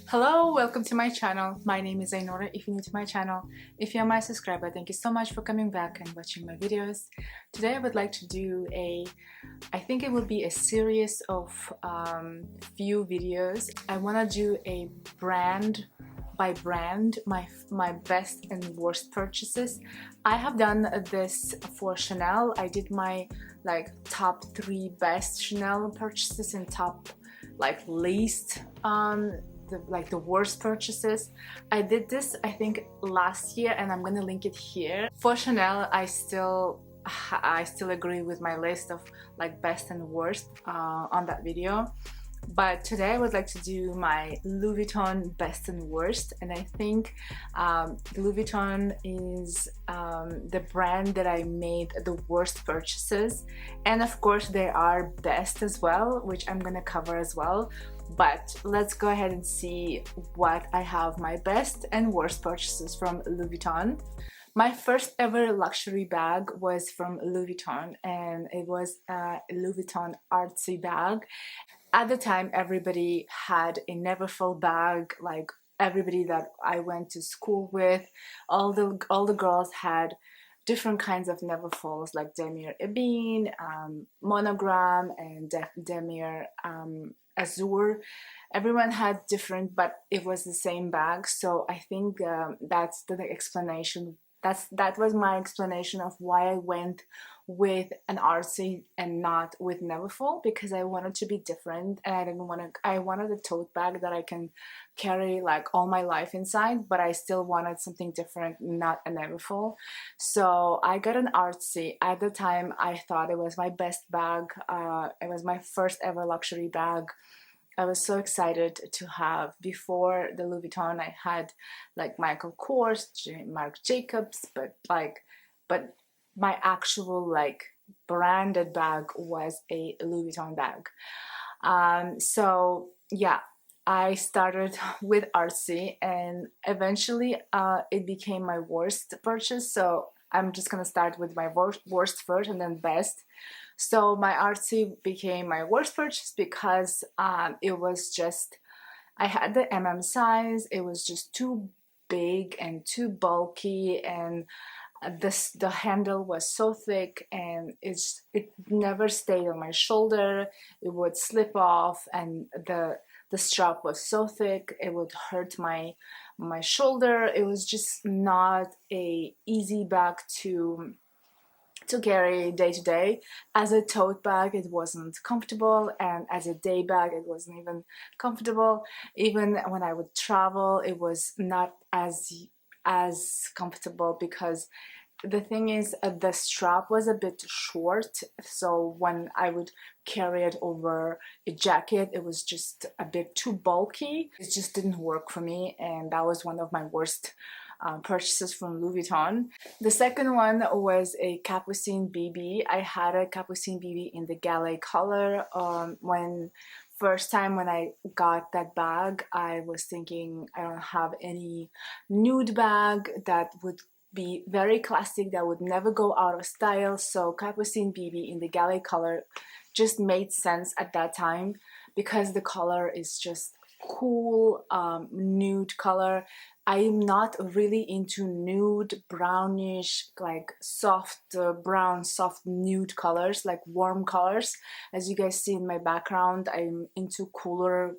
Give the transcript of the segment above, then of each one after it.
Hello, welcome to my channel. My name is Ainora if you're new to my channel. If you're my subscriber, thank you so much for coming back and watching my videos. Today I would like to do I think it will be a series of few videos. I want to do a brand by brand, my best and worst purchases. I have done this for Chanel. I did my top 3 best Chanel purchases and top least the worst purchases. I did this I think last year and I'm gonna link it here. For Chanel, I still agree with my list of best and worst on that video. But today I would like to do my Louis Vuitton best and worst, and I think Louis Vuitton is the brand that I made the worst purchases, and of course there are best as well, which I'm gonna cover as well. But let's go ahead and see what I have my best and worst purchases from Louis Vuitton. My first ever luxury bag was from Louis Vuitton, and it was a Louis Vuitton Artsy bag. At the time, everybody had a Neverfull bag, like everybody that I went to school with. All the girls had different kinds of Neverfulls, like Damier Ebene, Monogram, and Damier Azur. Everyone had different, but it was the same bag. So I think that's the explanation. That was my explanation of why I went with an Artsy and not with Neverfull, because I wanted to be different, and I wanted a tote bag that I can carry all my life inside, but I still wanted something different, not a Neverfull. So I got an Artsy. At the time I thought it was my best bag. It was my first ever luxury bag. I was so excited to have. Before the Louis Vuitton, I had Michael Kors, Marc Jacobs, but my actual branded bag was a Louis Vuitton bag. So yeah, I started with Artsy, and eventually it became my worst purchase. So I'm just gonna start with my worst first and then best. So my Artsy became my worst purchase because it was just, I had the size, it was just too big and too bulky, and the handle was so thick, and it never stayed on my shoulder. It would slip off, and the strap was so thick it would hurt my shoulder. It was just not a easy bag to carry day to day. As a tote bag it wasn't comfortable, and as a day bag it wasn't even comfortable. Even when I would travel it was not as comfortable, because the thing is the strap was a bit short, so when I would carry it over a jacket it was just a bit too bulky. It just didn't work for me, and that was one of my worst purchases from Louis Vuitton. The second one was a Capucine BB. I had a Capucine BB in the Gallet color. When first time when I got that bag, I was thinking I don't have any nude bag that would be very classic, that would never go out of style. So Capucine BB in the Gallet color just made sense at that time, because the color is just cool, nude color. I'm not really into nude, brownish, soft brown, soft nude colors, warm colors. As you guys see in my background, I'm into cooler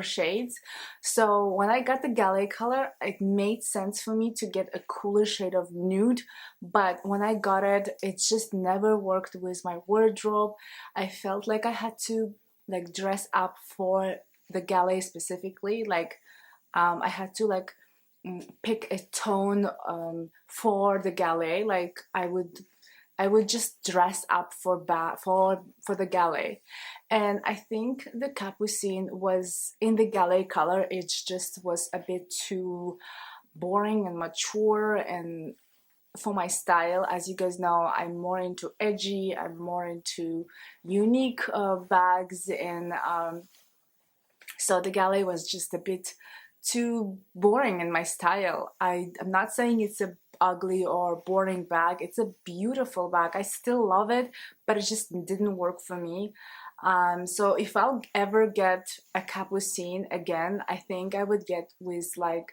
shades. So when I got the Gallet color, it made sense for me to get a cooler shade of nude, but when I got it, it just never worked with my wardrobe. I felt like I had to dress up for the Gallet specifically. I had to pick a tone for the Gallet. I would just dress up for the Gallet. And I think the Capucine was in the Gallet color. It just was a bit too boring and mature, and for my style. As you guys know, I'm more into edgy, I'm more into unique bags, and so the Gallet was just a bit too boring in my style. I'm not saying it's a ugly or boring bag. It's a beautiful bag. I still love it, but it just didn't work for me. So if I'll ever get a Capucine again, I think I would get with like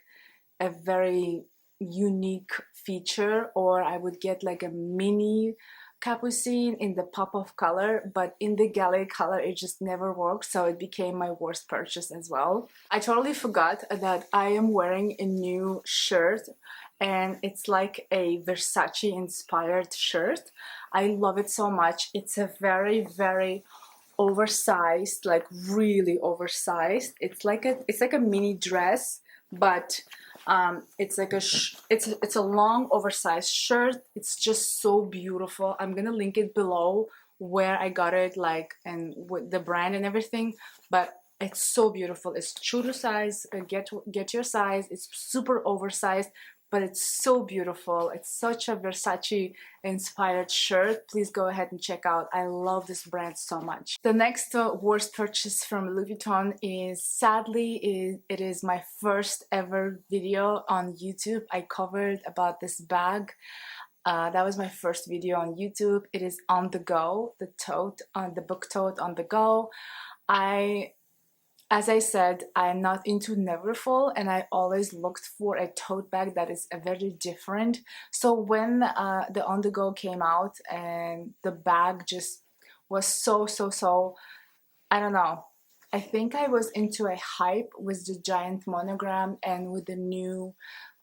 a very unique feature, or I would get like a mini Capucine in the pop of color, but in the galley color it just never worked, so it became my worst purchase as well. I totally forgot that I am wearing a new shirt, and it's like a Versace inspired shirt. I love it so much. It's a very, very oversized, like really oversized. It's like a mini dress, but it's like it's a long oversized shirt. It's just so beautiful. I'm gonna link it below where I got it, like, and with the brand and everything, but it's so beautiful. It's true to size. Get your size. It's super oversized, but it's so beautiful. It's such a Versace inspired shirt. Please go ahead and check out. I love this brand so much. The next worst purchase from Louis Vuitton is, sadly, it is my first ever video on YouTube. I covered about this bag. That was my first video on YouTube. It is OnTheGo, the tote, the book tote OnTheGo. As I said, I'm not into Neverfull, and I always looked for a tote bag that is very different. So when the OnTheGo came out, and the bag just was so, I don't know. I think I was into a hype with the giant monogram and with the new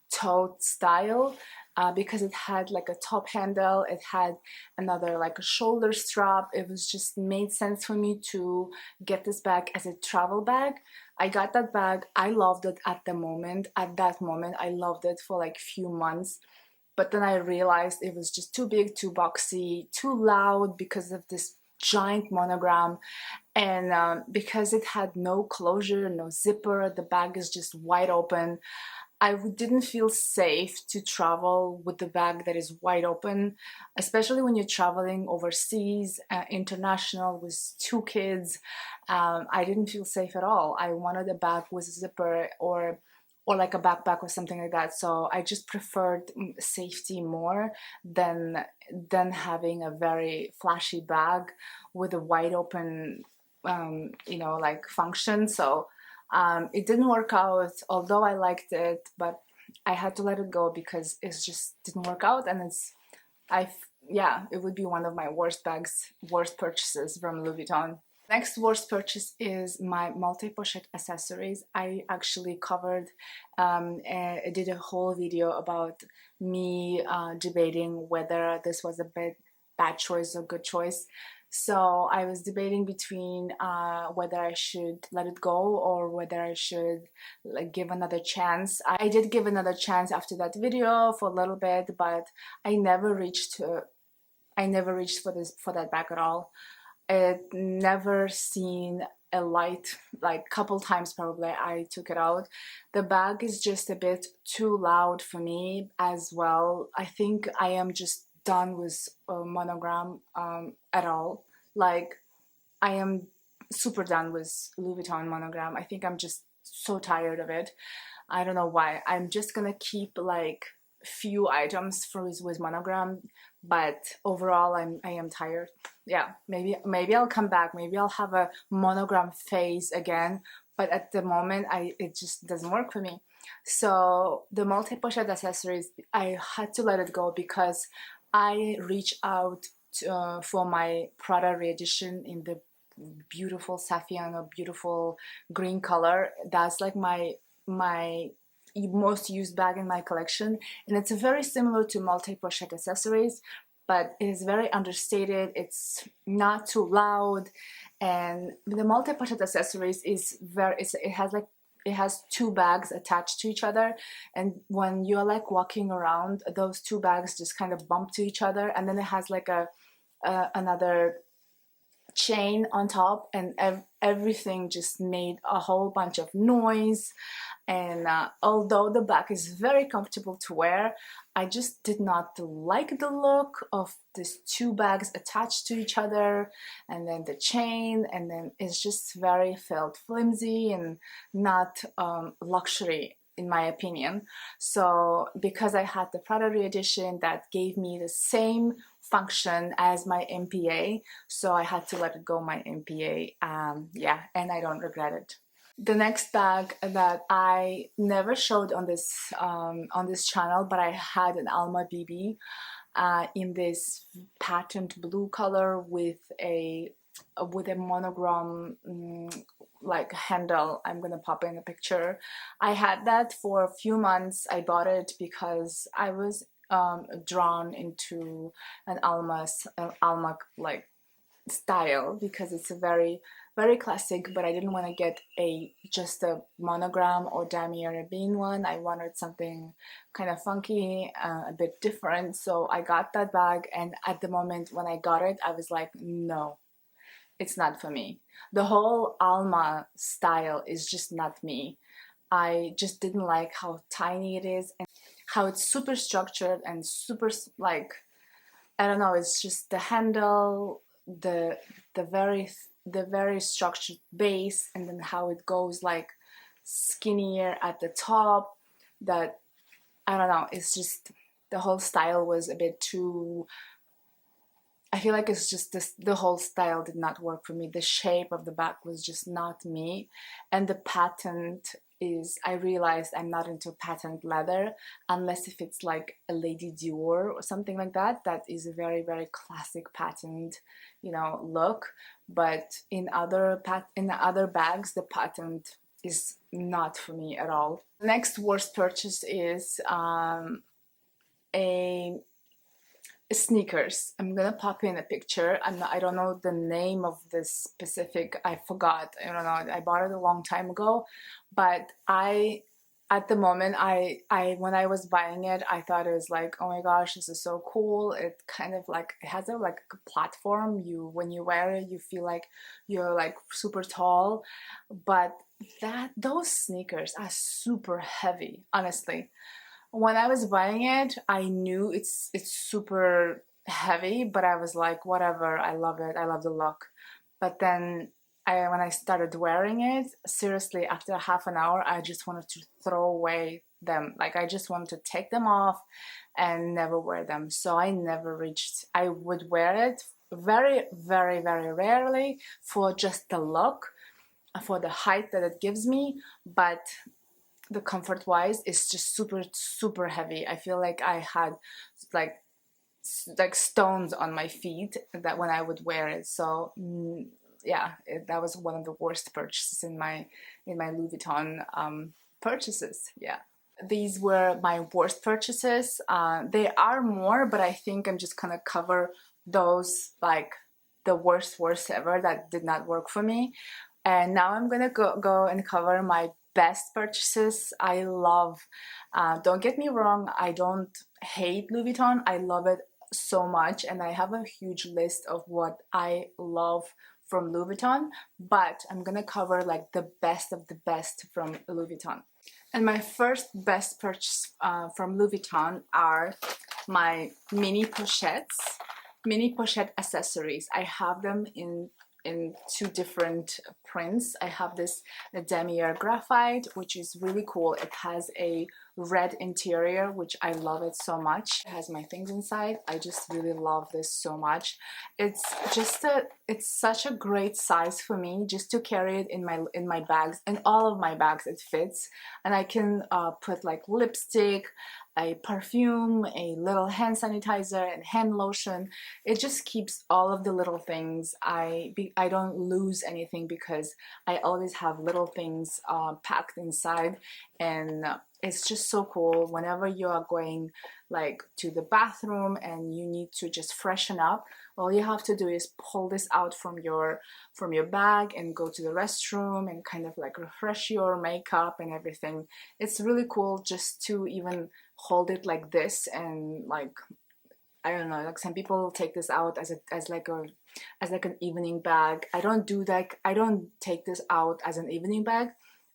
tote style, because it had like a top handle, it had another like a shoulder strap. It was just made sense for me to get this bag as a travel bag. I got that bag. I loved it at that moment. I loved it for like few months, but then I realized it was just too big, too boxy, too loud because of this giant monogram, and because it had no closure, no zipper, the bag is just wide open. I didn't feel safe to travel with the bag that is wide open, especially when you're traveling overseas, international, with two kids. I didn't feel safe at all. I wanted a bag with a zipper, or like a backpack or something like that. So I just preferred safety more than having a very flashy bag with a wide open, you know, like function. So it didn't work out, although I liked it, but I had to let it go because it just didn't work out, and yeah, it would be one of my worst purchases from Louis Vuitton. Next worst purchase is my multi-pochette accessories. I actually covered, I did a whole video about me debating whether this was a bad choice or good choice. So I was debating between whether I should let it go or whether I should like give another chance. I did give another chance after that video for a little bit, but I never reached for that bag at all. It never seen a light. Like couple times probably I took it out. The bag is just a bit too loud for me as well. I think I am just done with monogram at all. Like, I am super done with Louis Vuitton monogram. I think I'm just so tired of it. I don't know why. I'm just gonna keep like few items with monogram, but overall I am tired. Yeah, maybe I'll come back. Maybe I'll have a monogram phase again, but at the moment it just doesn't work for me. So the multi-pochette accessories, I had to let it go because I reached out for my Prada re-edition in the beautiful saffron or beautiful green color. That's like my most used bag in my collection, and it's very similar to multi-pochette accessories, but it is very understated. It's not too loud, and the multi-pochette accessories is it has two bags attached to each other, and when you're like walking around, those two bags just kind of bump to each other, and then it has like another chain on top, and everything just made a whole bunch of noise. And although the bag is very comfortable to wear, I just did not like the look of these two bags attached to each other, and then the chain, and then it's just felt flimsy and not luxury in my opinion. So because I had the Prada re-edition that gave me the same function as my MPA, so I had to let it go, my MPA. Yeah, and I don't regret it. The next bag that I never showed on this channel, but I had an Alma BB in this patent blue color with a monogram like handle. I'm gonna pop in a picture. I had that for a few months. I bought it because I was drawn into an Alma like style, because it's a very classic, but I didn't want to get just a monogram or damier bean one. I wanted something kind of funky, a bit different, so I got that bag, and at the moment when I got it, I was like, no, it's not for me. The whole Alma style is just not me. I just didn't like how tiny it is and how it's super structured and super, like, I don't know, it's just the handle, the very structured base, and then how it goes like skinnier at the top. That, I don't know, it's just, the whole style was a bit too, I feel like it's just the whole style did not work for me. The shape of the bag was just not me, and the patent is, I realized I'm not into patent leather unless if it's like a Lady Dior or something like that. That is a very classic patent, you know, look. But in other bags, the patent is not for me at all. Next worst purchase is sneakers. I'm gonna pop in a picture. I don't know the name of this specific, I forgot, I don't know, I bought it a long time ago, but at the moment, when I was buying it, I thought it was like, oh my gosh, this is so cool. It kind of like, it has like a platform. When you wear it, you feel like you're like super tall, but those sneakers are super heavy, honestly. When I was buying it, I knew it's super heavy, but I was like, whatever, I love it, I love the look. But then when I started wearing it, seriously, after half an hour, I just wanted to throw away them. Like, I just wanted to take them off and never wear them. So I would wear it very rarely for just the look, for the height that it gives me, but the comfort wise is just super heavy. I feel like I had like stones on my feet that when I would wear it. So yeah, that was one of the worst purchases in my Louis Vuitton purchases. Yeah, these were my worst purchases. There are more, but I think I'm just gonna cover those, like the worst ever that did not work for me. And now I'm gonna go and cover my best purchases. I love, don't get me wrong, I don't hate Louis Vuitton. I love it so much, and I have a huge list of what I love from Louis Vuitton, but I'm gonna cover like the best of the best from Louis Vuitton. And my first best purchase from Louis Vuitton are my mini pochette accessories. I have them in two different prints. I have this damier graphite, which is really cool. It has a red interior, which I love it so much. It has my things inside. I just really love this so much. It's such a great size for me, just to carry it in my bags. In all of my bags it fits, and I can put like lipstick, a perfume, a little hand sanitizer, and hand lotion. It just keeps all of the little things. I don't lose anything because I always have little things packed inside, and it's just so cool. Whenever you are going like to the bathroom and you need to just freshen up, all you have to do is pull this out from your bag and go to the restroom and kind of like refresh your makeup and everything. It's really cool just to even hold it like this, and like, I don't know, like some people take this out as like an evening bag. I don't do that. I don't take this out as an evening bag,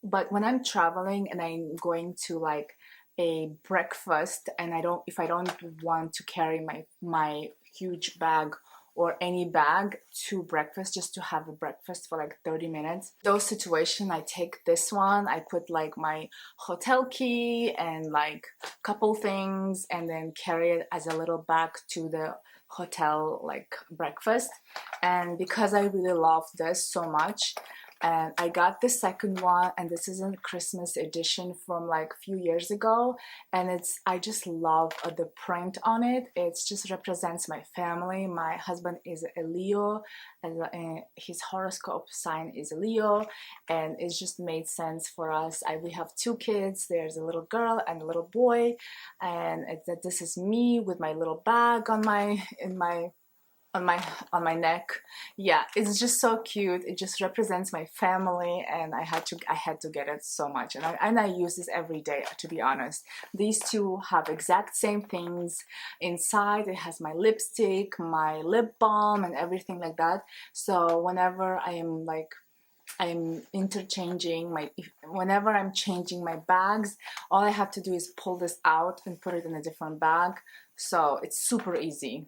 but when I'm traveling and I'm going to like a breakfast, and if I don't want to carry my huge bag or any bag to breakfast, just to have a breakfast for like 30 minutes. Those situations, I take this one, I put like my hotel key and like a couple things, and then carry it as a little bag to hotel like breakfast, and because I really love this so much, and I got the second one, and this is a Christmas edition from like a few years ago, and I just love the print on it. It just represents my family. My husband is a Leo, and his horoscope sign is a Leo, and it just made sense for us. We have two kids. There's a little girl and a little boy, and this is me with my little bag on my neck. Yeah, it's just so cute. It just represents my family, and I had to get it so much, and I use this every day, to be honest. These two have exact same things inside. It has my lipstick, my lip balm, and everything like that. So whenever I'm interchanging whenever I'm changing my bags, all I have to do is pull this out and put it in a different bag. So it's super easy.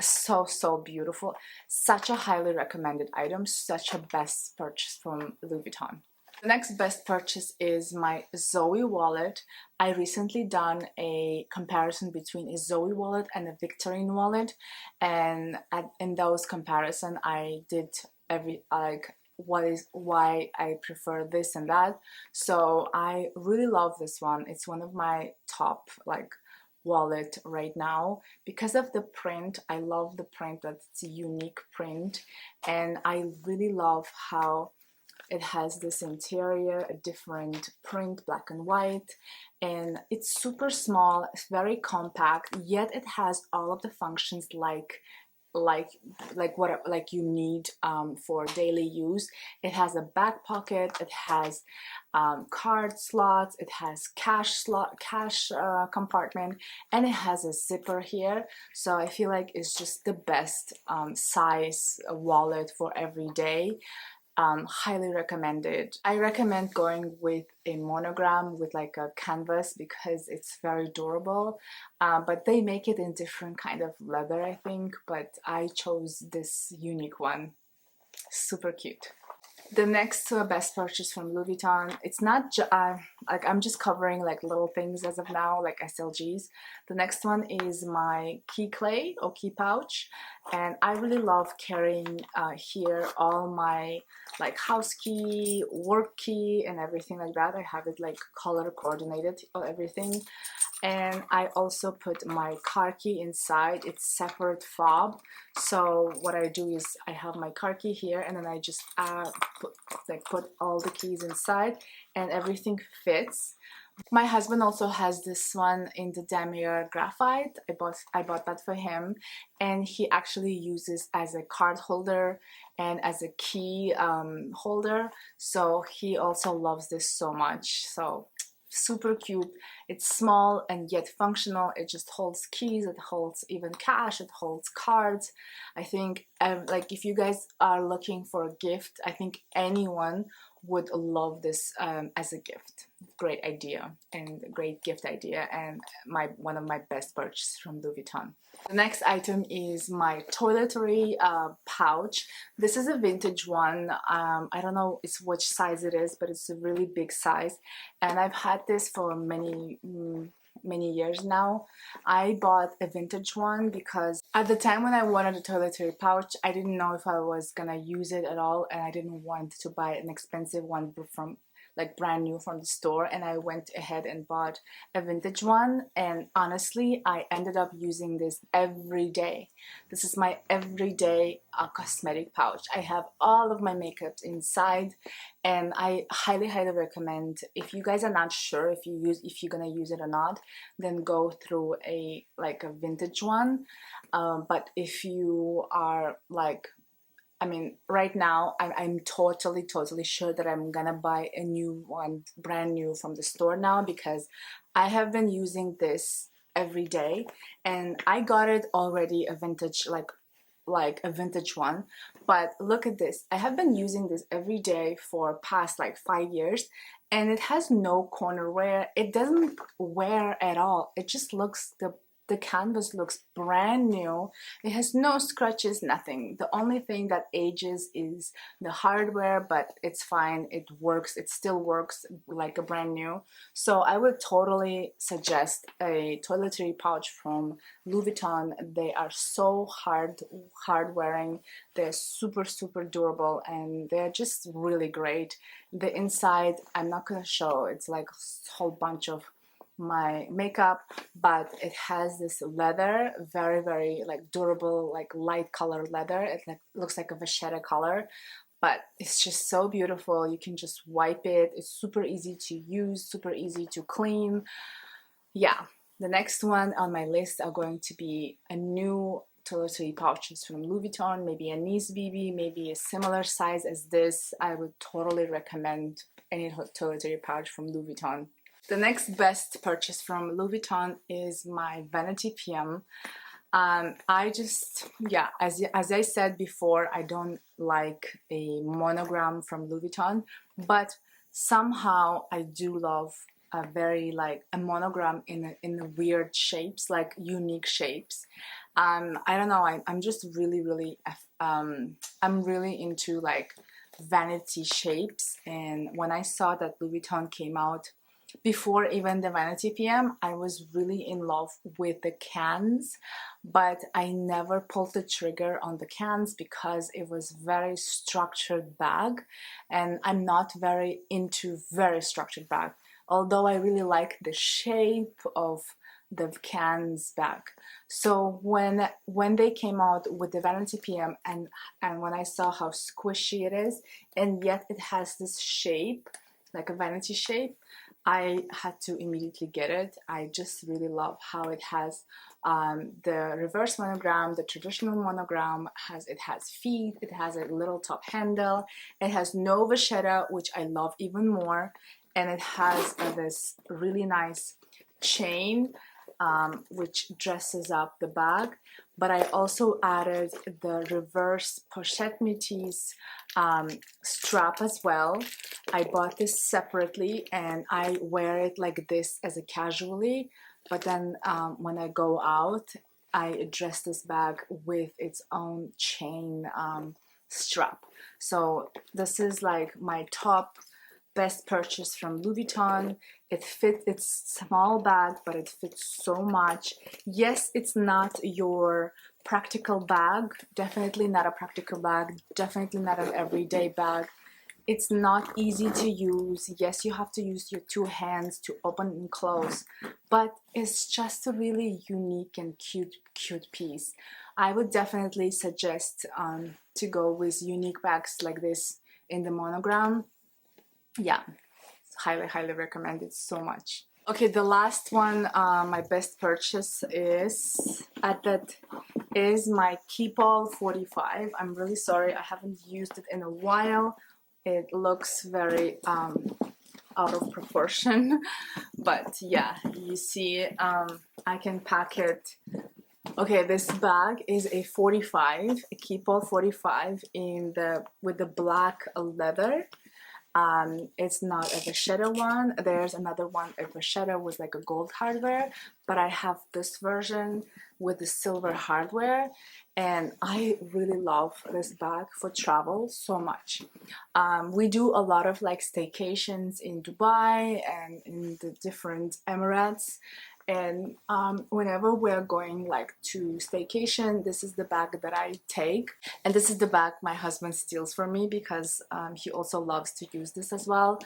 So beautiful. Such a highly recommended item. Such a best purchase from Louis Vuitton. The next best purchase is my Zoe wallet. I recently done a comparison between a Zoe wallet and a Victorine wallet, and in those comparison I did why I prefer this and that. So I really love this one. It's one of my top wallet right now because of the print. I love the print. That's a unique print, and I really love how it has this interior, a different print, black and white, and it's super small, it's very compact, yet it has all of the functions like what you need for daily use. It has a back pocket, it has card slots, it has cash compartment, and it has a zipper here. So I feel like it's just the best size wallet for every day. Highly recommended. I recommend going with a monogram with like a canvas because it's very durable, but they make it in different kind of leather, I think, but I chose this unique one. Super cute. The next best purchase from Louis Vuitton, it's not like I'm just covering like little things as of now, like SLGs. The next one is my key clay or key pouch, and I really love carrying here all my like house key, work key, and everything like that. I have it like color coordinated or everything. And I also put my car key inside. It's separate fob. So what I do is I have my car key here, and then I just put all the keys inside, and everything fits. My husband also has this one in the damier graphite. I bought that for him, and he actually uses as a card holder and as a key holder. So he also loves this so much. So super cute. It's small and yet functional. It just holds keys, it holds even cash, it holds cards. I think like if you guys are looking for a gift, I think anyone would love this as a gift. Great idea and great gift idea, and one of my best purchases from Louis Vuitton. The next item is my toiletry pouch. This is a vintage one. I don't know which size it is, but it's a really big size, and I've had this for many years now. I bought a vintage one because at the time when I wanted a toiletry pouch, I didn't know if I was gonna use it at all, and I didn't want to buy an expensive one from like brand new from the store, and I went ahead and bought a vintage one, and honestly I ended up using this every day. This is my everyday cosmetic pouch. I have all of my makeup inside, and I highly recommend, if you guys are not sure if you're gonna use it or not, then go through a vintage one. But if you are like, I mean, right now I'm totally sure that I'm gonna buy a new one, brand new from the store now, because I have been using this every day, and I got it already a vintage, like a vintage one. But look at this, I have been using this every day for past like 5 years, and it has no corner wear. It doesn't wear at all. It just looks the canvas looks brand new. It has no scratches, nothing. The only thing that ages is the hardware, but it's fine. It works. It still works like a brand new. So I would totally suggest a toiletry pouch from Louis Vuitton. They are so hard wearing. They're super durable, and they're just really great. The inside, I'm not gonna show. It's like a whole bunch of my makeup, but it has this leather, very like durable, like light color leather. It like looks like a vachetta color, but it's just so beautiful. You can just wipe it. It's super easy to use, super easy to clean. Yeah, the next one on my list are going to be a new toiletry pouches from Louis Vuitton, maybe a Nice BB, maybe a similar size as this. I would totally recommend any toiletry pouch from Louis Vuitton. The next best purchase from Louis Vuitton is my Vanity PM. I just, yeah, as I said before, I don't like a monogram from Louis Vuitton, but somehow I do love a very like a monogram in the weird shapes, like unique shapes. I don't know, I'm just really I'm really into like vanity shapes, and when I saw that Louis Vuitton came out before even the Vanity PM, I was really in love with the cans, but I never pulled the trigger on the cans because it was very structured bag, and I'm not very into very structured bag, although I really like the shape of the cans bag. So when they came out with the Vanity PM, and when I saw how squishy it is, and yet it has this shape, like a vanity shape, I had to immediately get it. I just really love how it has the reverse monogram, the traditional monogram, it has feet, it has a little top handle, it has no vachetta, which I love even more, and it has this really nice chain which dresses up the bag. But I also added the reverse pochette métis strap as well. I bought this separately, and I wear it like this as a casually, but then when I go out, I dress this bag with its own chain strap. So this is like my top best purchase from Louis Vuitton. It's small bag, but it fits so much. Yes, it's not your practical bag, definitely not a practical bag, definitely not an everyday bag. It's not easy to use. Yes, you have to use your two hands to open and close, but it's just a really unique and cute piece. I would definitely suggest to go with unique bags like this in the monogram. Yeah, highly recommend it so much. Okay, the last one, my best purchase is my Keepall 45. I'm really sorry, I haven't used it in a while. It looks very out of proportion, but yeah, you see, I can pack it. Okay, this bag is a 45, a Keepall 45 with the black leather. It's not a vachetta one. There's another one, a vachetta with like a gold hardware, but I have this version with the silver hardware, and I really love this bag for travel so much. We do a lot of like staycations in Dubai and in the different Emirates, and whenever we're going like to staycation, this is the bag that I take, and this is the bag my husband steals from me because he also loves to use this as well.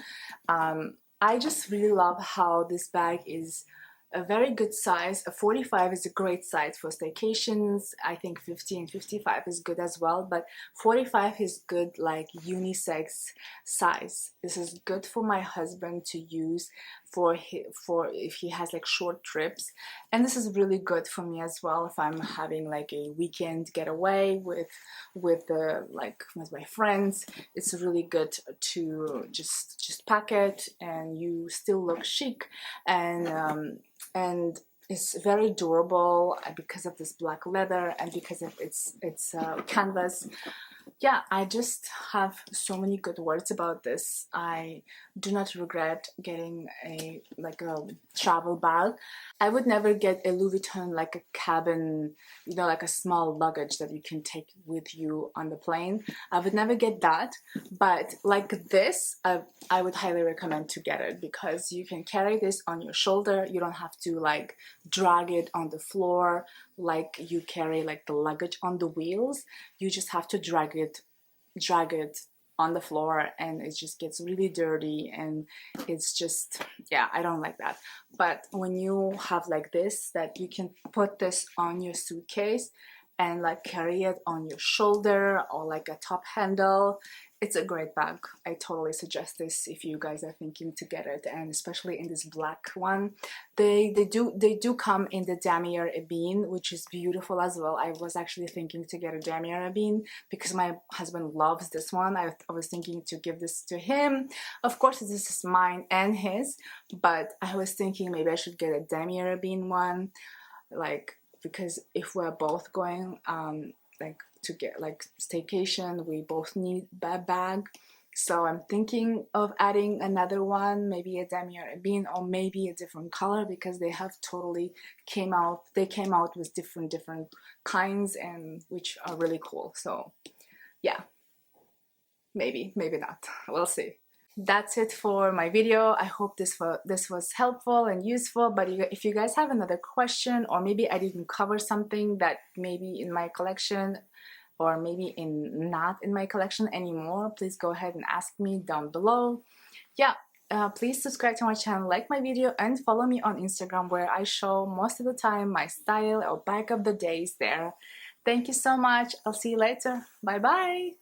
I just really love how this bag is a very good size. A 45 is a great size for staycations. I think 50 and 55 is good as well, but 45 is good like unisex size. This is good for my husband to use for if he has like short trips, and this is really good for me as well if I'm having like a weekend getaway with my friends. It's really good to just pack it, and you still look chic, and it's very durable because of this black leather and because of its canvas. yeah, I just have so many good words about this. I do not regret getting a travel bag. I would never get a Louis Vuitton like a cabin, you know, like a small luggage that you can take with you on the plane. I would never get that, but like this, I would highly recommend to get it because you can carry this on your shoulder. You don't have to like drag it on the floor like you carry like the luggage on the wheels. You just have to drag it on the floor, and it just gets really dirty, and it's just, yeah, I don't like that. But when you have like this, that you can put this on your suitcase and like carry it on your shoulder or like a top handle, it's a great bag. I totally suggest this if you guys are thinking to get it, and especially in this black one. They do come in the damier ebene, which is beautiful as well. I was actually thinking to get a damier ebene because my husband loves this one. I was thinking to give this to him. Of course, this is mine and his, but I was thinking maybe I should get a damier ebene one, like, because if we're both going like to get like staycation, we both need that bag. So I'm thinking of adding another one, maybe a damier ebene or maybe a different color, because they have totally came out with different kinds, and which are really cool. So yeah, maybe not, we'll see. That's it for my video. I hope this was helpful and useful. But if you guys have another question, or maybe I didn't cover something that maybe in my collection, or maybe not in my collection anymore, please go ahead and ask me down below. Yeah, please subscribe to my channel, like my video, and follow me on Instagram, where I show most of the time my style or bag of the days there. Thank you so much. I'll see you later. Bye bye.